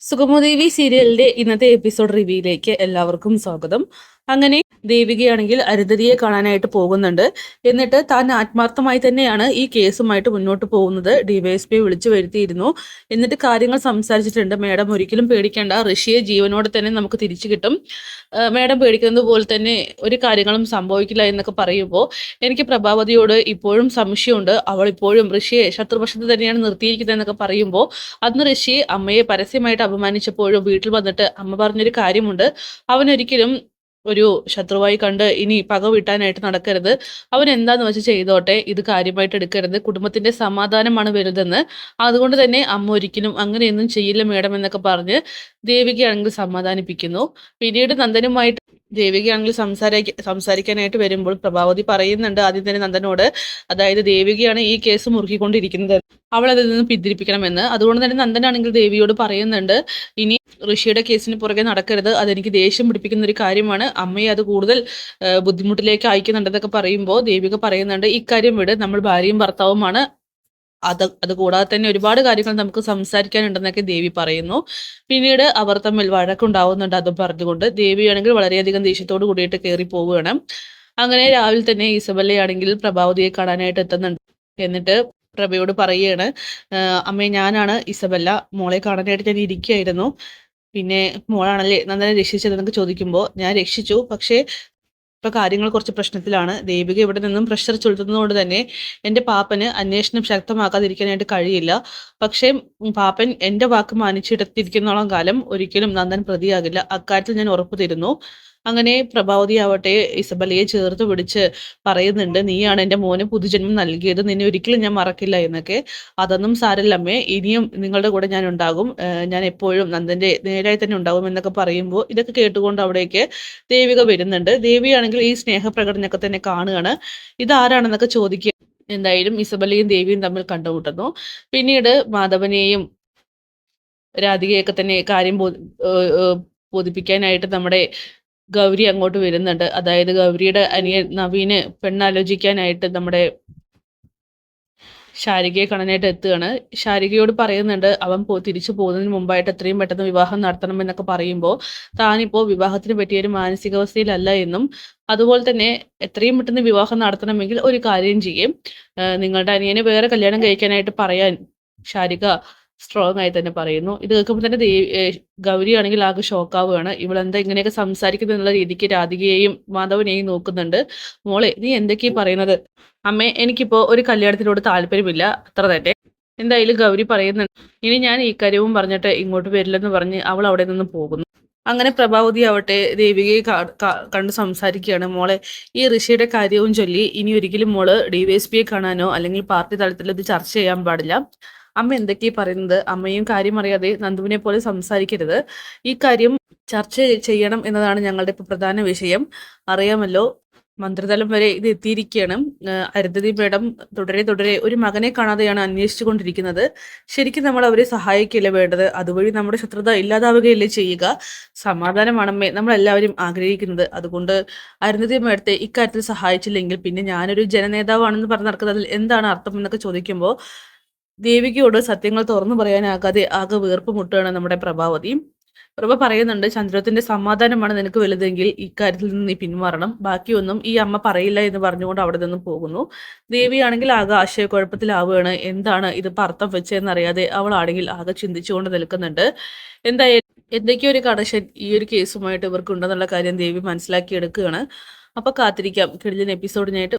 സുഗമദേവി സീരിയലിന്റെ ഇന്നത്തെ എപ്പിസോഡ് റിവ്യൂയിലേക്ക് എല്ലാവർക്കും സ്വാഗതം. അങ്ങനെ ദേവികയാണെങ്കിൽ അരുന്ധതിയെ കാണാനായിട്ട് പോകുന്നുണ്ട്. എന്നിട്ട് താൻ ആത്മാർത്ഥമായി തന്നെയാണ് ഈ കേസുമായിട്ട് മുന്നോട്ട് പോകുന്നത്. ഡിവൈഎസ്പിയെ വിളിച്ചു വരുത്തിയിരുന്നു. എന്നിട്ട് കാര്യങ്ങൾ സംസാരിച്ചിട്ടുണ്ട്. മേഡം ഒരിക്കലും പേടിക്കേണ്ട, ഋഷിയെ ജീവനോടെ തന്നെ നമുക്ക് തിരിച്ചു കിട്ടും. മേഡം പേടിക്കുന്നത് പോലെ തന്നെ ഒരു കാര്യങ്ങളും സംഭവിക്കില്ല എന്നൊക്കെ പറയുമ്പോൾ എനിക്ക് പ്രഭാവതിയോട് ഇപ്പോഴും സംശയമുണ്ട്. അവൾ ഇപ്പോഴും ഋഷിയെ ശത്രുപക്ഷത്ത് തന്നെയാണ് നിർത്തിയിരിക്കുന്നത് എന്നൊക്കെ പറയുമ്പോൾ അന്ന് ഋഷി അമ്മയെ പരസ്യമായിട്ട് അപമാനിച്ചപ്പോഴും വീട്ടിൽ വന്നിട്ട് അമ്മ പറഞ്ഞൊരു കാര്യമുണ്ട്. അവനൊരിക്കലും ഒരു ശത്രുവായി കണ്ട് ഇനി പക വീട്ടാനായിട്ട് നടക്കരുത്. അവൻ എന്താന്ന് വെച്ച് ചെയ്തോട്ടെ, ഇത് കാര്യമായിട്ട് എടുക്കരുത്, കുടുംബത്തിന്റെ സമാധാനമാണ് വലുതെന്ന്. അതുകൊണ്ട് തന്നെ അമ്മ ഒരിക്കലും അങ്ങനെയൊന്നും ചെയ്യില്ല മേഡം എന്നൊക്കെ പറഞ്ഞ് ദേവികയാണെങ്കിൽ സമാധാനിപ്പിക്കുന്നു. പിന്നീട് നന്ദനുമായിട്ട് ദേവികയാണെങ്കിൽ സംസാരിക്കാനായിട്ട് വരുമ്പോൾ പ്രഭാവതി പറയുന്നുണ്ട് ആദ്യം തന്നെ നന്ദനോട്, അതായത് ദേവികയാണ് ഈ കേസ് മുറുക്കിക്കൊണ്ടിരിക്കുന്നത്, അവൾ അതിൽ നിന്ന് പിന്തിരിപ്പിക്കണമെന്ന്. അതുകൊണ്ട് തന്നെ നന്ദനാണെങ്കിൽ ദേവിയോട് പറയുന്നുണ്ട്, ഇനി ഋഷിയുടെ കേസിന് പുറകെ നടക്കരുത്, അതെനിക്ക് ദേഷ്യം പിടിപ്പിക്കുന്ന ഒരു കാര്യമാണ്, അമ്മയെ അത് കൂടുതൽ ബുദ്ധിമുട്ടിലേക്ക് അയക്കുന്നുണ്ടെന്നൊക്കെ പറയുമ്പോൾ ദേവിക പറയുന്നുണ്ട്, ഇക്കാര്യം വിട്, നമ്മൾ ഭാര്യയും ഭർത്താവുമാണ്, അത് കൂടാതെ തന്നെ ഒരുപാട് കാര്യങ്ങൾ നമുക്ക് സംസാരിക്കാനുണ്ടെന്നൊക്കെ ദേവി പറയുന്നു. പിന്നീട് അവർ തമ്മിൽ വഴക്കുണ്ടാവുന്നുണ്ട്. അതും പറഞ്ഞുകൊണ്ട് ദേവിയാണെങ്കിൽ വളരെയധികം ദേഷ്യത്തോട് കൂടിയിട്ട് കയറി പോവുകയാണ്. അങ്ങനെ രാവിലെ തന്നെ ഇസബല്ലയാണെങ്കിൽ പ്രഭാവതിയെ കാണാനായിട്ട് എത്തുന്നുണ്ട്. എന്നിട്ട് പ്രഭയോട് പറയുകയാണ്, അമ്മേ ഞാനാണ് ഇസബല്ല, മോളെ കാണാനായിട്ട് ഞാൻ ഇരിക്കുകയായിരുന്നു. പിന്നെ മോളാണല്ലേ നന്ദനെ രക്ഷിച്ചതെന്നൊക്കെ ചോദിക്കുമ്പോൾ ഞാൻ രക്ഷിച്ചു, പക്ഷേ ഇപ്പൊ കാര്യങ്ങൾ കുറച്ച് പ്രശ്നത്തിലാണ്. ദേവിക ഇവിടെ നിന്നും പ്രഷർ ചൊലുത്തുന്നതുകൊണ്ട് തന്നെ എൻ്റെ പാപ്പന് അന്വേഷണം ശക്തമാക്കാതിരിക്കാനായിട്ട് കഴിയില്ല. പക്ഷേ പാപ്പൻ എൻ്റെ വാക്ക് മാനിച്ചെടുത്തിരിക്കുന്നോളം കാലം ഒരിക്കലും നന്ദൻ പ്രതിയാകില്ല, അക്കാര്യത്തിൽ ഞാൻ ഉറപ്പു തരുന്നു. അങ്ങനെ പ്രഭാവതി ആവട്ടെ ഇസബലയെ ചേർത്ത് പിടിച്ച് പറയുന്നുണ്ട്, നീയാണ് എൻ്റെ മോന് പുതുജന്മം നൽകിയത്, നിന്നെ ഒരിക്കലും ഞാൻ മറക്കില്ല എന്നൊക്കെ. അതൊന്നും സാരല്ലമ്മേ, ഇനിയും നിങ്ങളുടെ കൂടെ ഞാൻ ഉണ്ടാകും, ഞാൻ എപ്പോഴും നന്ദന്റെ നേരായി തന്നെ ഉണ്ടാകും എന്നൊക്കെ പറയുമ്പോൾ ഇതൊക്കെ കേട്ടുകൊണ്ട് അവിടേക്ക് ദേവിക വരുന്നുണ്ട്. ദേവിയാണെങ്കിൽ ഈ സ്നേഹപ്രകടനമൊക്കെ തന്നെ കാണുകയാണ്. ഇതാരാണെന്നൊക്കെ ചോദിക്കുക. എന്തായാലും ഇസബലയും ദേവിയും തമ്മിൽ കണ്ടുമുട്ടുന്നു. പിന്നീട് മാധവനെയും രാധികയൊക്കെ തന്നെ കാര്യം ബോധിപ്പിക്കാനായിട്ട് നമ്മുടെ ഗൗരി അങ്ങോട്ട് വരുന്നുണ്ട്. അതായത് ഗൗരിയുടെ അനിയൻ നവീന് പെണ്ണാലോചിക്കാനായിട്ട് നമ്മുടെ ശാരികയെ കാണാനായിട്ട് എത്തുകയാണ്. ശാരികയോട് പറയുന്നുണ്ട്, അവൻ തിരിച്ചു പോകുന്നതിന് മുമ്പായിട്ട് എത്രയും പെട്ടെന്ന് വിവാഹം നടത്തണം എന്നൊക്കെ പറയുമ്പോൾ താനിപ്പോൾ വിവാഹത്തിന് പറ്റിയ ഒരു മാനസികാവസ്ഥയിലല്ല എന്നും, അതുപോലെ തന്നെ എത്രയും പെട്ടെന്ന് വിവാഹം നടത്തണമെങ്കിൽ ഒരു കാര്യം ചെയ്യും, നിങ്ങളുടെ അനിയനെ വേറെ കല്യാണം കഴിക്കാനായിട്ട് പറയാൻ ശാരിക സ്ട്രോങ് ആയി തന്നെ പറയുന്നു. ഇത് കേൾക്കുമ്പോൾ തന്നെ ഗൗരി ആണെങ്കിൽ ആകെ ഷോക്കാവുകയാണ്. ഇവളെന്താ ഇങ്ങനെയൊക്കെ സംസാരിക്കുന്നത് എന്നുള്ള രീതിക്ക് രാധികയെയും മാധവനെയും നോക്കുന്നുണ്ട്. മോളെ നീ എന്തൊക്കെയാ പറയുന്നത്? അമ്മേ എനിക്കിപ്പോ ഒരു കല്യാണത്തിനോട് താല്പര്യമില്ല, അത്ര തന്നെ. എന്തായാലും ഗൗരി പറയുന്നുണ്ട്, ഇനി ഞാൻ ഈ കാര്യവും പറഞ്ഞിട്ട് ഇങ്ങോട്ട് വരില്ലെന്ന് പറഞ്ഞ് അവൾ അവിടെ നിന്ന് പോകുന്നു. അങ്ങനെ പ്രഭാവതി ആവട്ടെ ദേവികയെ കണ്ട് സംസാരിക്കുകയാണ്. മോളെ ഈ ഋഷിയുടെ കാര്യവും ചൊല്ലി ഇനി ഒരിക്കലും മോള് ഡിവൈഎസ്പിയെ കാണാനോ അല്ലെങ്കിൽ പാർട്ടി തലത്തിൽ ഇത് ചർച്ച ചെയ്യാൻ പാടില്ല. അമ്മ എന്തൊക്കെയാ പറയുന്നത്? അമ്മയും കാര്യം അറിയാതെ നന്ദുവിനെ പോലെ സംസാരിക്കരുത്. ഈ കാര്യം ചർച്ച ചെയ്യണം എന്നതാണ് ഞങ്ങളുടെ ഇപ്പൊ പ്രധാന വിഷയം. അറിയാമല്ലോ, മന്ത്രിതലം വരെ ഇത് എത്തിയിരിക്കുകയാണ്. അരുന്ധതി മേഡം തുടരെ തുടരെ ഒരു മകനെ കാണാതെയാണ് അന്വേഷിച്ചു കൊണ്ടിരിക്കുന്നത്. ശരിക്കും നമ്മൾ അവരെ സഹായിക്കുകയല്ലേ വേണ്ടത്, അതുവഴി നമ്മുടെ ശത്രുത ഇല്ലാതാവുകയല്ലേ ചെയ്യുക. സമാധാനമാണമ്മേ നമ്മളെല്ലാവരും ആഗ്രഹിക്കുന്നത്. അതുകൊണ്ട് അരുന്ധതി മേഡത്തെ ഇക്കാര്യത്തിൽ സഹായിച്ചില്ലെങ്കിൽ പിന്നെ ഞാനൊരു ജനനേതാവാണെന്ന് പറഞ്ഞ് നടക്കുന്നതിൽ എന്താണ് അർത്ഥം എന്നൊക്കെ ചോദിക്കുമ്പോൾ ദേവികയോട് സത്യങ്ങൾ തുറന്നു പറയാനാകാതെ ആകെ വീർപ്പ് മുട്ടുകയാണ് നമ്മുടെ പ്രഭാവതി. പ്രഭ പറയുന്നുണ്ട്, ചന്ദ്രത്തിന്റെ സമാധാനമാണ് നിനക്ക് വലുതെങ്കിൽ ഇക്കാര്യത്തിൽ നിന്ന് നീ പിന്മാറണം, ബാക്കിയൊന്നും ഈ അമ്മ പറയില്ല എന്ന് പറഞ്ഞുകൊണ്ട് അവിടെ നിന്ന് പോകുന്നു. ദേവിയാണെങ്കിൽ ആകെ ആശയക്കുഴപ്പത്തിലാവുകയാണ്. എന്താണ് ഇതിപ്പോൾ അർത്ഥം വെച്ചതെന്നറിയാതെ അവളാണെങ്കിൽ ആകെ ചിന്തിച്ചുകൊണ്ട് നിൽക്കുന്നുണ്ട്. എന്തായാലും എന്തൊക്കെയോ ഒരു കണക്ഷൻ ഈ ഒരു കേസുമായിട്ട് ഇവർക്കുണ്ടെന്നുള്ള കാര്യം ദേവി മനസ്സിലാക്കി എടുക്കുകയാണ്. അപ്പൊ കാത്തിരിക്കാം കിടിലൻ എപ്പിസോഡിനായിട്ട്.